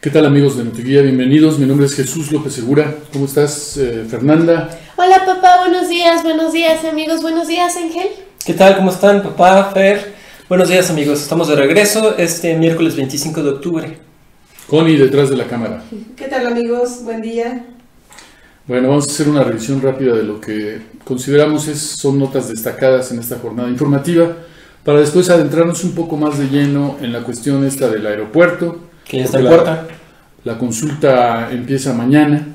¿Qué tal, amigos de Notiguía? Bienvenidos, mi nombre es Jesús López Segura. ¿Cómo estás, Fernanda? Hola papá, buenos días amigos, buenos días Ángel. ¿Qué tal? ¿Cómo están papá, Fer? Buenos días amigos, estamos de regreso este miércoles 25 de octubre. Connie, detrás de la cámara. ¿Qué tal amigos? Buen día. Bueno, vamos a hacer una revisión rápida de lo que consideramos son notas destacadas en esta jornada informativa, para después adentrarnos un poco más de lleno en la cuestión esta del aeropuerto. Que ya está en puerta. La consulta empieza mañana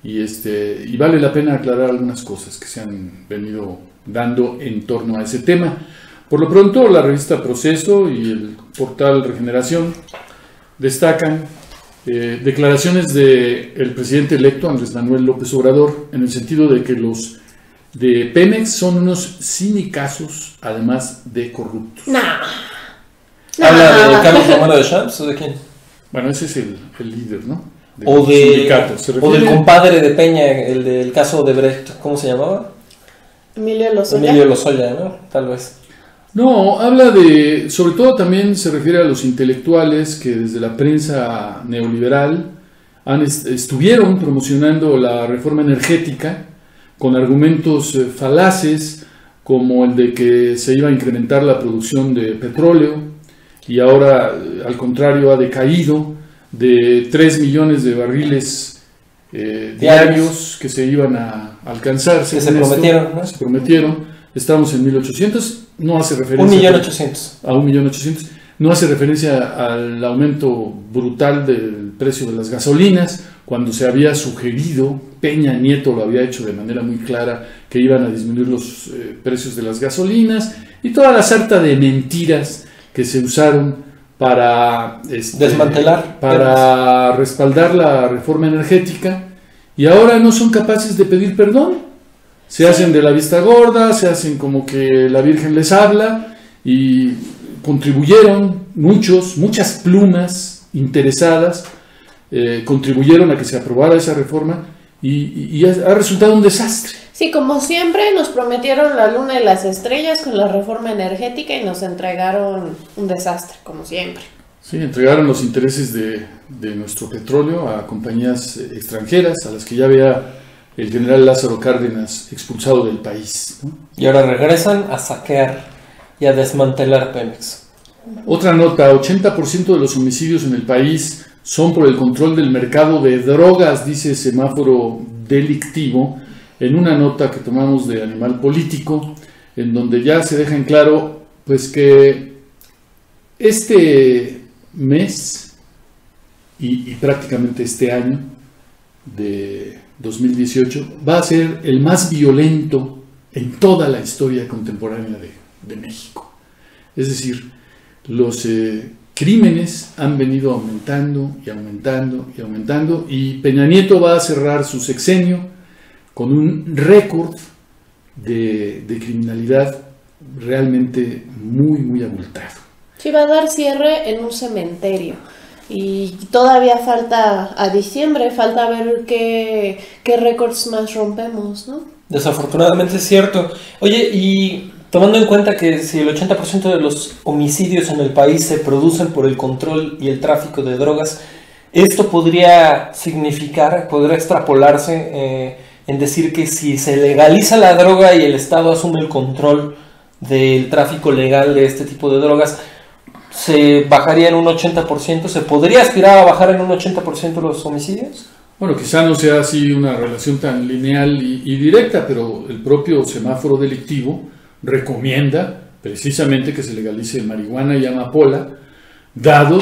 y vale la pena aclarar algunas cosas que se han venido dando en torno a ese tema. Por lo pronto, la revista Proceso y el portal Regeneración destacan declaraciones del presidente electo Andrés Manuel López Obrador, en el sentido de que los de Pemex son unos cinicazos, además de corruptos. ¿Habla de Carlos Romero de Champs o de quién? Bueno, ese es el líder, ¿no? O sindicato. del compadre de Peña, el del caso de Brecht, ¿cómo se llamaba? Emilio Lozoya. Emilio Lozoya, ¿no? Tal vez. No, sobre todo también se refiere a los intelectuales que desde la prensa neoliberal estuvieron promocionando la reforma energética con argumentos falaces, como el de que se iba a incrementar la producción de petróleo, y ahora al contrario ha decaído de 3 millones de barriles diarios que se iban a alcanzar. Que se prometieron, ¿no? Se prometieron. Estamos en 1800, no hace referencia 1.800.000. a 1.800.000, no hace referencia al aumento brutal del precio de las gasolinas, cuando se había sugerido, Peña Nieto lo había hecho de manera muy clara, que iban a disminuir los precios de las gasolinas, y toda la sarta de mentiras que se usaron para desmantelar, para respaldar la reforma energética, y ahora no son capaces de pedir perdón. Se hacen de la vista gorda, se hacen como que la Virgen les habla, y contribuyeron muchas plumas interesadas, contribuyeron a que se aprobara esa reforma, y ha resultado un desastre. Sí, como siempre nos prometieron la luna y las estrellas con la reforma energética y nos entregaron un desastre, como siempre. Sí, entregaron los intereses de nuestro petróleo a compañías extranjeras, a las que ya había el general Lázaro Cárdenas expulsado del país, ¿no? Y ahora regresan a saquear y a desmantelar Pemex. Otra nota: 80% de los homicidios en el país son por el control del mercado de drogas, dice Semáforo Delictivo, en una nota que tomamos de Animal Político, en donde ya se deja en claro pues que este mes y prácticamente este año de 2018 va a ser el más violento en toda la historia contemporánea de México. Es decir, los crímenes han venido aumentando y aumentando y aumentando, y Peña Nieto va a cerrar su sexenio con un récord de criminalidad realmente muy abultado. Sí, va a dar cierre en un cementerio. Y todavía falta a diciembre, falta ver qué récords más rompemos, ¿no? Desafortunadamente es cierto. Oye, y tomando en cuenta que si el 80% de los homicidios en el país se producen por el control y el tráfico de drogas, esto podría extrapolarse en decir que si se legaliza la droga y el Estado asume el control del tráfico legal de este tipo de drogas, ¿se bajaría en un 80%? ¿Se podría aspirar a bajar en un 80% los homicidios? Bueno, quizá no sea así una relación tan lineal y directa, pero el propio Semáforo Delictivo recomienda precisamente que se legalice marihuana y amapola, dado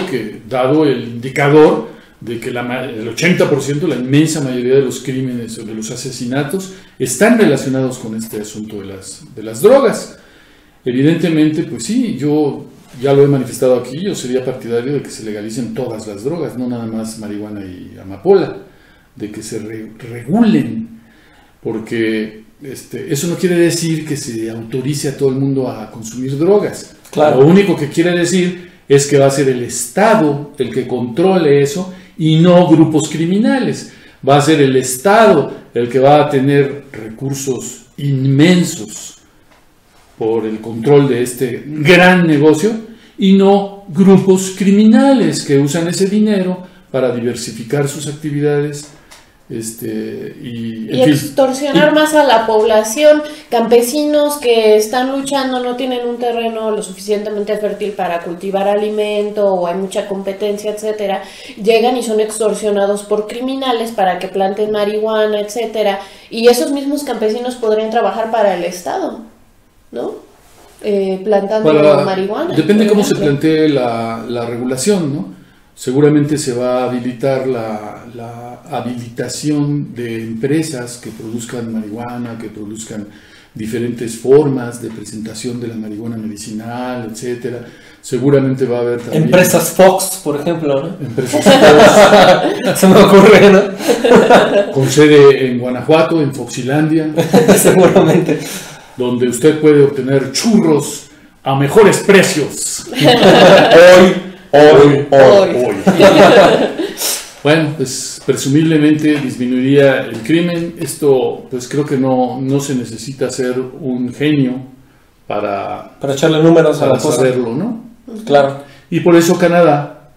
el indicador de que el 80%, la inmensa mayoría de los crímenes o de los asesinatos están relacionados con este asunto de las drogas. Evidentemente, pues sí, yo ya lo he manifestado aquí, yo sería partidario de que se legalicen todas las drogas, no nada más marihuana y amapola, de que se regulen, porque eso no quiere decir que se autorice a todo el mundo a consumir drogas. Claro. Lo único que quiere decir es que va a ser el Estado el que controle eso y no grupos criminales. Va a ser el Estado el que va a tener recursos inmensos por el control de este gran negocio, y no grupos criminales que usan ese dinero para diversificar sus actividades y Y extorsionar más a la población, campesinos que están luchando, no tienen un terreno lo suficientemente fértil para cultivar alimento o hay mucha competencia, etcétera, llegan y son extorsionados por criminales para que planten marihuana, etcétera, y esos mismos campesinos podrían trabajar para el Estado, ¿no? Plantando marihuana. Depende cómo se plantee la regulación, ¿no? Seguramente se va a habilitar la habilitación de empresas que produzcan marihuana, que produzcan diferentes formas de presentación de la marihuana medicinal, etcétera. Seguramente va a haber también empresas Fox, por ejemplo, ¿no? Empresas Fox. Se me ocurre, ¿no? Con sede en Guanajuato, en Foxilandia. Seguramente. Donde usted puede obtener churros a mejores precios. Hoy. Bueno, pues presumiblemente disminuiría el crimen. Esto, pues creo que no se necesita ser un genio para echarle números a la cosa, saberlo, ¿no? Claro. Y por eso Canadá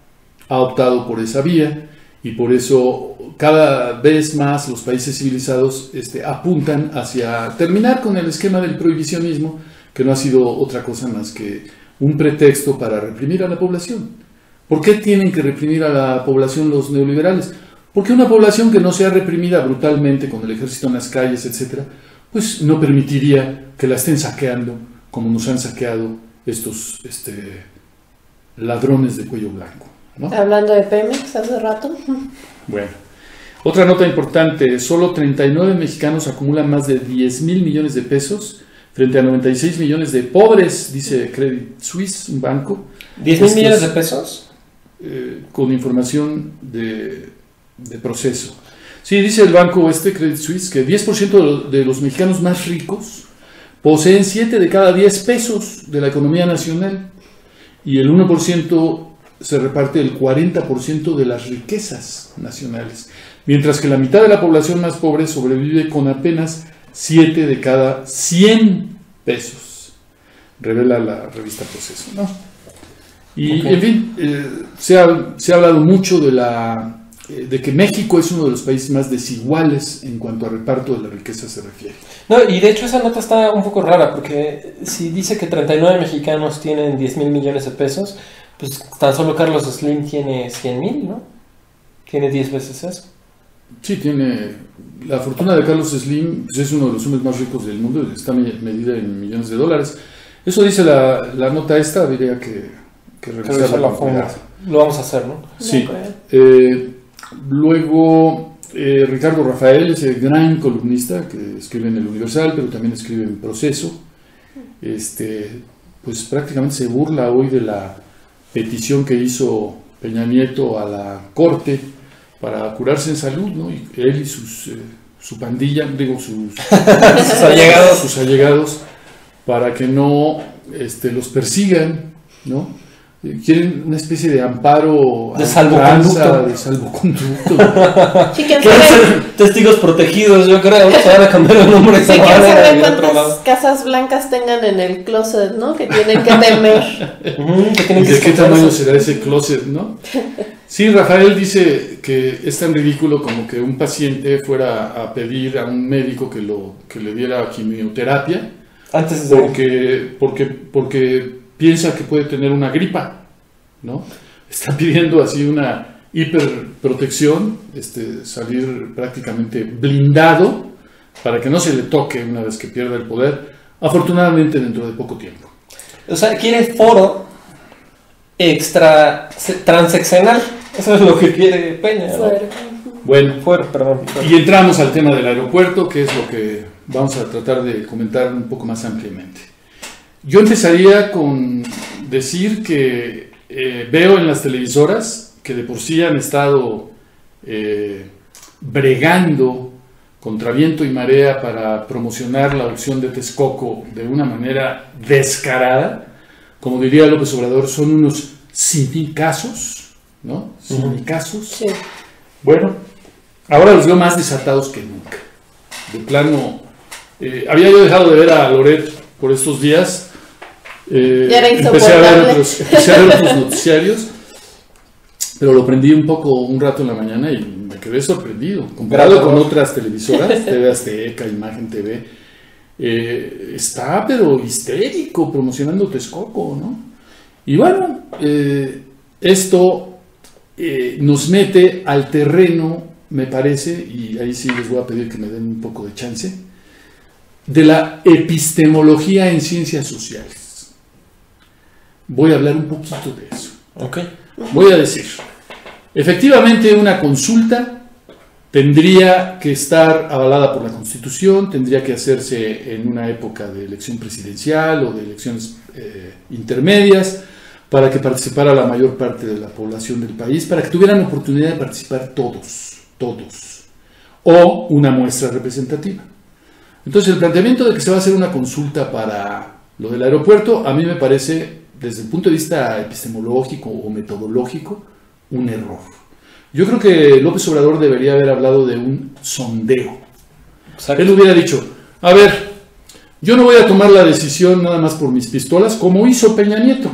ha optado por esa vía y por eso cada vez más los países civilizados apuntan hacia terminar con el esquema del prohibicionismo, que no ha sido otra cosa más que un pretexto para reprimir a la población. ¿Por qué tienen que reprimir a la población los neoliberales? Porque una población que no sea reprimida brutalmente con el ejército en las calles, etcétera, pues no permitiría que la estén saqueando como nos han saqueado estos ladrones de cuello blanco, ¿no? Hablando de Pemex hace rato. Bueno, otra nota importante, solo 39 mexicanos acumulan más de 10,000 millones de pesos frente a 96 millones de pobres, dice Credit Suisse, un banco. ¿10,000 millones de pesos? Con información de proceso. Sí, dice el banco Credit Suisse que 10% de los mexicanos más ricos poseen 7 de cada 10 pesos de la economía nacional y el 1% se reparte el 40% de las riquezas nacionales, mientras que la mitad de la población más pobre sobrevive con apenas 7 de cada 100 pesos, revela la revista Proceso, ¿no? Y okay. En fin, se ha hablado mucho de que México es uno de los países más desiguales en cuanto a reparto de la riqueza se refiere. No, y de hecho esa nota está un poco rara, porque si dice que 39 mexicanos tienen 10,000 millones de pesos, pues tan solo Carlos Slim tiene 100,000, ¿no? Tiene 10 veces eso. Sí, tiene... La fortuna de Carlos Slim pues es uno de los hombres más ricos del mundo, está medida en millones de dólares. Eso dice la nota esta, habría que revisar la forma. Lo vamos a hacer, ¿no? Sí. Luego, Ricardo Rafael es el gran columnista que escribe en El Universal, pero también escribe en Proceso. Pues prácticamente se burla hoy de la petición que hizo Peña Nieto a la Corte para curarse en salud, ¿no? Y él y su pandilla, digo, sus allegados, para que no los persigan, ¿no? Quieren una especie de amparo de salvoconducto. Sí, quieren ser testigos protegidos, yo creo. Se van a cambiar el nombre de esa manera. ¿Cuántas casas blancas tengan en el closet, no? Que tienen que temer. ¿De qué tamaño será ese closet, no? Sí, Rafael dice que es tan ridículo como que un paciente fuera a pedir a un médico que le diera quimioterapia antes de... porque piensa que puede tener una gripa, ¿no? Está pidiendo así una hiperprotección, salir prácticamente blindado para que no se le toque una vez que pierda el poder, afortunadamente dentro de poco tiempo. O sea, quiere foro extra transeccional, eso es lo que quiere Peña, ¿no? Bueno, perdón. Y entramos al tema del aeropuerto, que es lo que vamos a tratar de comentar un poco más ampliamente. Yo empezaría con decir que veo en las televisoras que de por sí han estado bregando contra viento y marea para promocionar la opción de Texcoco de una manera descarada. Como diría López Obrador, son unos cinicazos, ¿no? Cinicazos. Sí. Bueno, ahora los veo más desatados que nunca. De plano, había yo dejado de ver a Loret por estos días. Empecé a ver otros noticiarios, pero lo prendí un rato en la mañana y me quedé sorprendido. Comparado con otras televisoras, TV Azteca, Imagen TV, está pero histérico promocionando Texcoco, ¿no? Y bueno, esto nos mete al terreno, me parece, y ahí sí les voy a pedir que me den un poco de chance, de la epistemología en ciencias sociales. Voy a hablar un poquito de eso. Okay. Voy a decir, efectivamente una consulta tendría que estar avalada por la Constitución, tendría que hacerse en una época de elección presidencial o de elecciones intermedias, para que participara la mayor parte de la población del país, para que tuvieran oportunidad de participar todos, o una muestra representativa. Entonces el planteamiento de que se va a hacer una consulta para lo del aeropuerto, a mí me parece, desde el punto de vista epistemológico o metodológico, un error. Yo creo que López Obrador debería haber hablado de un sondeo. Exacto. Él hubiera dicho, a ver, yo no voy a tomar la decisión nada más por mis pistolas, como hizo Peña Nieto,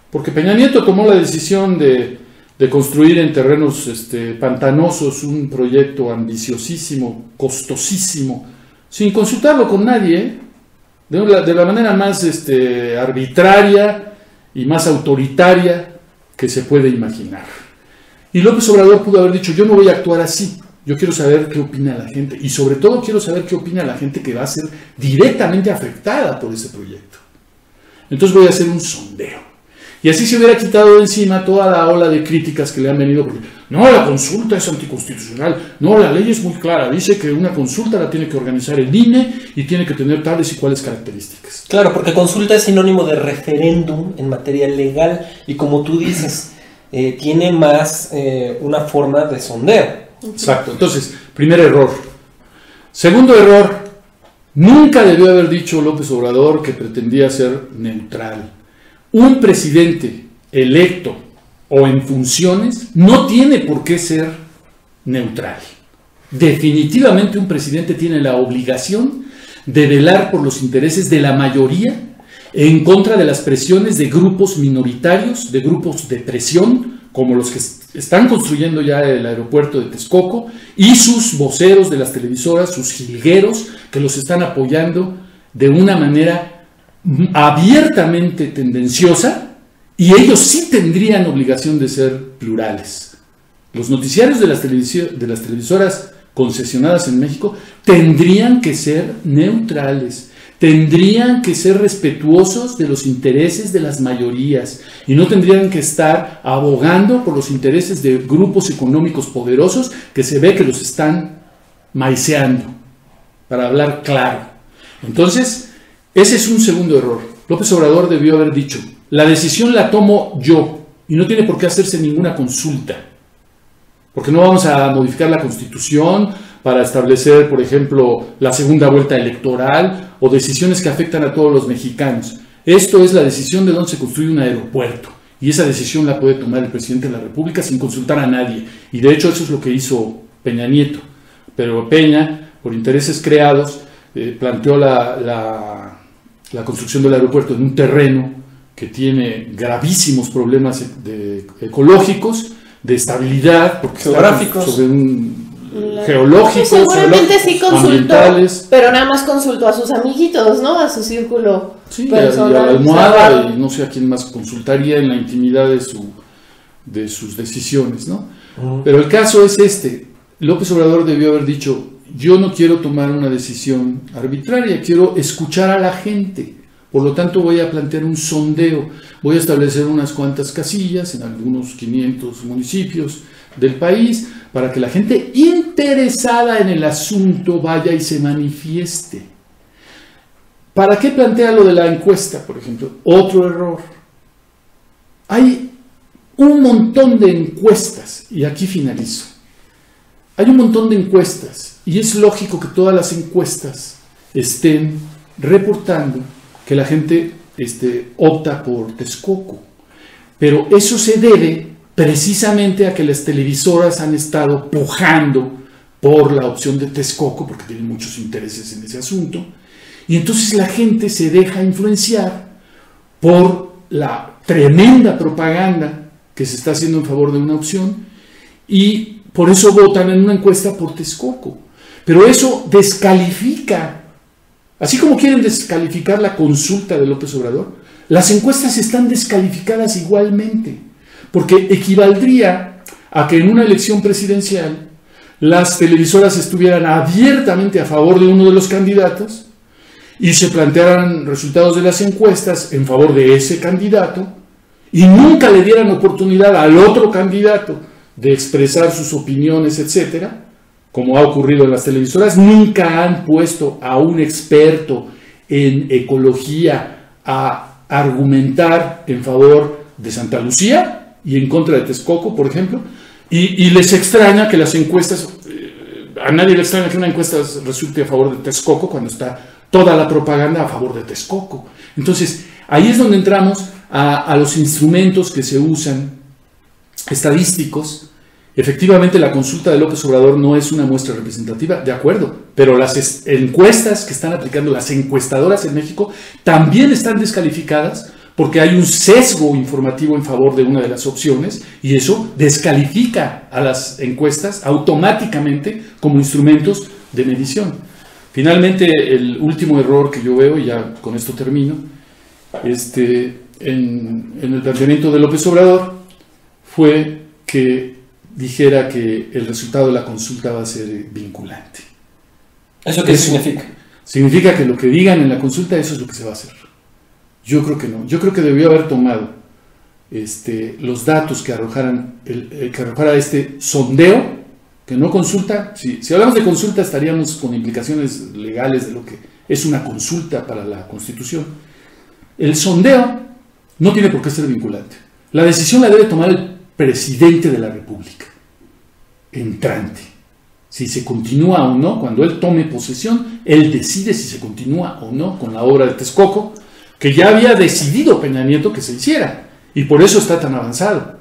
porque Peña Nieto tomó la decisión de construir en terrenos pantanosos un proyecto ambiciosísimo, costosísimo, sin consultarlo con nadie, de la manera más arbitraria y más autoritaria que se puede imaginar. Y López Obrador pudo haber dicho, yo no voy a actuar así, yo quiero saber qué opina la gente, y sobre todo quiero saber qué opina la gente que va a ser directamente afectada por ese proyecto. Entonces voy a hacer un sondeo. Y así se hubiera quitado de encima toda la ola de críticas que le han venido, porque no, la consulta es anticonstitucional, no, la ley es muy clara, dice que una consulta la tiene que organizar el INE y tiene que tener tales y cuales características. Claro, porque consulta es sinónimo de referéndum en materia legal y como tú dices, tiene más una forma de sondeo. Exacto, entonces, primer error. Segundo error, nunca debió haber dicho López Obrador que pretendía ser neutral. Un presidente electo o en funciones no tiene por qué ser neutral. Definitivamente un presidente tiene la obligación de velar por los intereses de la mayoría en contra de las presiones de grupos minoritarios, de grupos de presión, como los que están construyendo ya el aeropuerto de Texcoco, y sus voceros de las televisoras, sus jilgueros, que los están apoyando de una manera abiertamente tendenciosa, y ellos sí tendrían obligación de ser plurales. Los noticiarios de las televisoras concesionadas en México tendrían que ser neutrales, tendrían que ser respetuosos de los intereses de las mayorías y no tendrían que estar abogando por los intereses de grupos económicos poderosos que se ve que los están maiceando, para hablar claro. Entonces, ese es un segundo error. López Obrador debió haber dicho, la decisión la tomo yo y no tiene por qué hacerse ninguna consulta, porque no vamos a modificar la Constitución para establecer, por ejemplo, la segunda vuelta electoral o decisiones que afectan a todos los mexicanos. Esto es la decisión de dónde se construye un aeropuerto y esa decisión la puede tomar el presidente de la República sin consultar a nadie, y de hecho eso es lo que hizo Peña Nieto. Pero Peña, por intereses creados, planteó la construcción del aeropuerto en un terreno que tiene gravísimos problemas ecológicos, de estabilidad, porque geográficos, sobre un geológicos, seguramente sí consultó, ambientales, pero nada más consultó a sus amiguitos, ¿no? A su círculo personal. Y a la almohada, y no sé a quién más consultaría en la intimidad de sus decisiones, ¿no? Pero el caso es López Obrador debió haber dicho, yo no quiero tomar una decisión arbitraria, quiero escuchar a la gente. Por lo tanto, voy a plantear un sondeo, voy a establecer unas cuantas casillas en algunos 500 municipios del país para que la gente interesada en el asunto vaya y se manifieste. ¿Para qué plantea lo de la encuesta, por ejemplo? Otro error. Hay un montón de encuestas, y aquí finalizo. Hay un montón de encuestas, y es lógico que todas las encuestas estén reportando que la gente opta por Texcoco. Pero eso se debe precisamente a que las televisoras han estado pujando por la opción de Texcoco, porque tienen muchos intereses en ese asunto, y entonces la gente se deja influenciar por la tremenda propaganda que se está haciendo en favor de una opción y por eso votan en una encuesta por Texcoco. Pero eso descalifica, así como quieren descalificar la consulta de López Obrador, las encuestas están descalificadas igualmente, porque equivaldría a que en una elección presidencial las televisoras estuvieran abiertamente a favor de uno de los candidatos y se plantearan resultados de las encuestas en favor de ese candidato y nunca le dieran oportunidad al otro candidato de expresar sus opiniones, etcétera, como ha ocurrido en las televisoras. Nunca han puesto a un experto en ecología a argumentar en favor de Santa Lucía y en contra de Texcoco, por ejemplo, y les extraña que las encuestas, a nadie le extraña que una encuesta resulte a favor de Texcoco cuando está toda la propaganda a favor de Texcoco. Entonces, ahí es donde entramos a los instrumentos que se usan estadísticos. Efectivamente, la consulta de López Obrador no es una muestra representativa, de acuerdo, pero las encuestas que están aplicando las encuestadoras en México también están descalificadas porque hay un sesgo informativo en favor de una de las opciones y eso descalifica a las encuestas automáticamente como instrumentos de medición. Finalmente, el último error que yo veo, y ya con esto termino, en el planteamiento de López Obrador fue que dijera que el resultado de la consulta va a ser vinculante. ¿Eso qué significa? Significa que lo que digan en la consulta, eso es lo que se va a hacer. Yo creo que no. Yo creo que debió haber tomado los datos que arrojara este sondeo, que no consulta. Si hablamos de consulta estaríamos con implicaciones legales de lo que es una consulta para la Constitución. El sondeo no tiene por qué ser vinculante. La decisión la debe tomar el presidente de la República entrante. Si se continúa o no, cuando él tome posesión, él decide si se continúa o no con la obra de Texcoco, que ya había decidido Peña Nieto que se hiciera, y por eso está tan avanzado.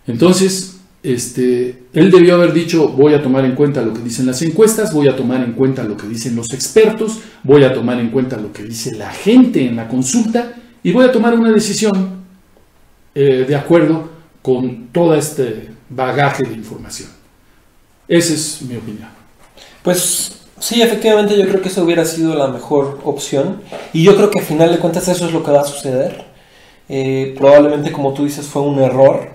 Entonces, él debió haber dicho: voy a tomar en cuenta lo que dicen las encuestas, voy a tomar en cuenta lo que dicen los expertos, voy a tomar en cuenta lo que dice la gente en la consulta, y voy a tomar una decisión de acuerdo con todo este bagaje de información. Esa es mi opinión. Pues sí, efectivamente yo creo que esa hubiera sido la mejor opción y yo creo que a final de cuentas eso es lo que va a suceder. Probablemente, como tú dices, fue un error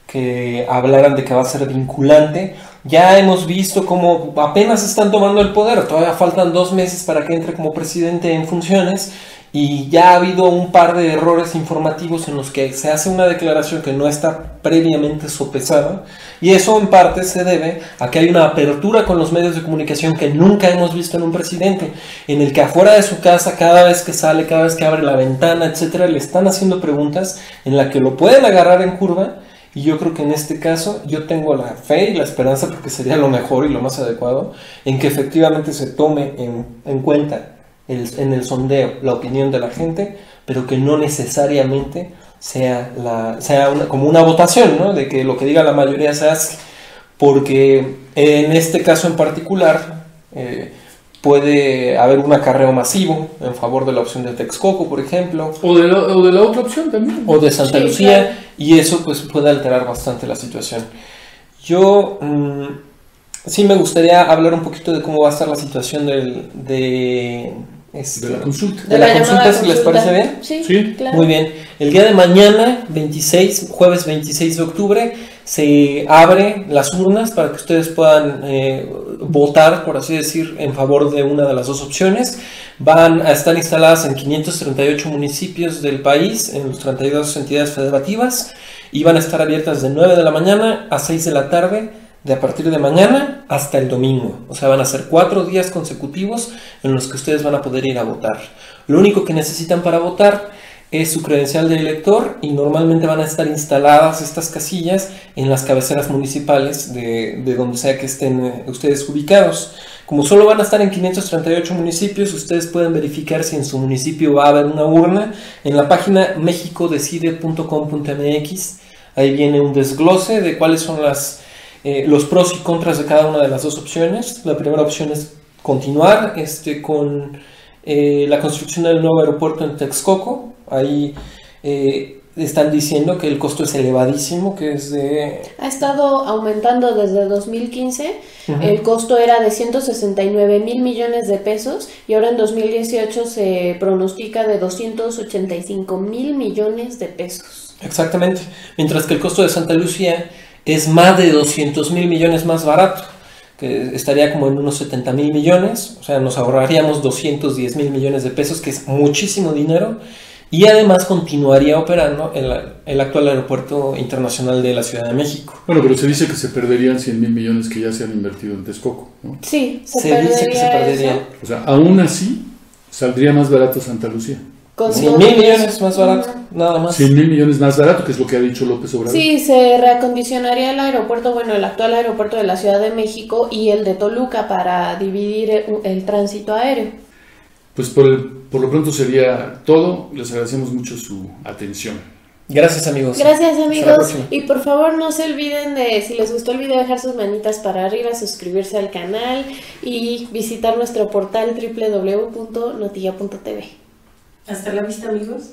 que hablaran de que va a ser vinculante. Ya hemos visto cómo apenas están tomando el poder, todavía faltan 2 meses para que entre como presidente en funciones y ya ha habido un par de errores informativos en los que se hace una declaración que no está previamente sopesada y eso en parte se debe a que hay una apertura con los medios de comunicación que nunca hemos visto en un presidente, en el que afuera de su casa, cada vez que sale, cada vez que abre la ventana, etcétera, le están haciendo preguntas en la que lo pueden agarrar en curva. Y yo creo que en este caso yo tengo la fe y la esperanza, porque sería lo mejor y lo más adecuado, en que efectivamente se tome en cuenta en el sondeo la opinión de la gente, pero que no necesariamente sea como una votación, ¿no? De que lo que diga la mayoría se hace, porque en este caso en particular puede haber un acarreo masivo en favor de la opción de Texcoco, por ejemplo. O de la otra opción también. O de Santa Sí, Lucía, claro. y eso pues puede alterar bastante la situación. Yo sí me gustaría hablar un poquito de cómo va a estar la situación de la consulta. De la llamada consulta, si les parece bien. Sí, Sí. claro. Muy bien. El día de mañana, jueves 26 de octubre, se abren las urnas para que ustedes puedan votar, por así decir, en favor de una de las dos opciones. Van a estar instaladas en 538 municipios del país, en las 32 entidades federativas, y van a estar abiertas de 9 de la mañana a 6 de la tarde, de a partir de mañana hasta el domingo. O sea, van a ser 4 días consecutivos en los que ustedes van a poder ir a votar. Lo único que necesitan para votar es su credencial de elector y normalmente van a estar instaladas estas casillas en las cabeceras municipales de donde sea que estén ustedes ubicados. Como solo van a estar en 538 municipios, ustedes pueden verificar si en su municipio va a haber una urna en la página mexicodecide.com.mx. Ahí viene un desglose de cuáles son los pros y contras de cada una de las dos opciones. La primera opción es continuar con la construcción del nuevo aeropuerto en Texcoco. Ahí están diciendo que el costo es elevadísimo, que es de... Ha estado aumentando desde 2015, Ujú. el costo era de 169,000 millones de pesos y ahora en 2018 se pronostica de 285,000 millones de pesos. Exactamente, mientras que el costo de Santa Lucía es más de 200,000 millones más barato, que estaría como en unos 70,000 millones, o sea, nos ahorraríamos 210,000 millones de pesos, que es muchísimo dinero, y además continuaría operando el actual aeropuerto internacional de la Ciudad de México. Bueno, pero se dice que se perderían 100,000 millones que ya se han invertido en Texcoco, ¿no? Sí, Se dice que se perdería. eso. O sea, aún así, saldría más barato Santa Lucía. Con 100,000 todo millones eso. más barato, nada más. 100,000 millones más barato, que es lo que ha dicho López Obrador. Sí, se reacondicionaría el aeropuerto, bueno, el actual aeropuerto de la Ciudad de México y el de Toluca para dividir el tránsito aéreo. Pues por lo pronto sería todo. Les agradecemos mucho su atención. Gracias, amigos. Gracias, Hasta la amigos. próxima. Y por favor no se olviden de, si les gustó el video, dejar sus manitas para arriba, suscribirse al canal y visitar nuestro portal www.notilla.tv. Hasta la vista, amigos.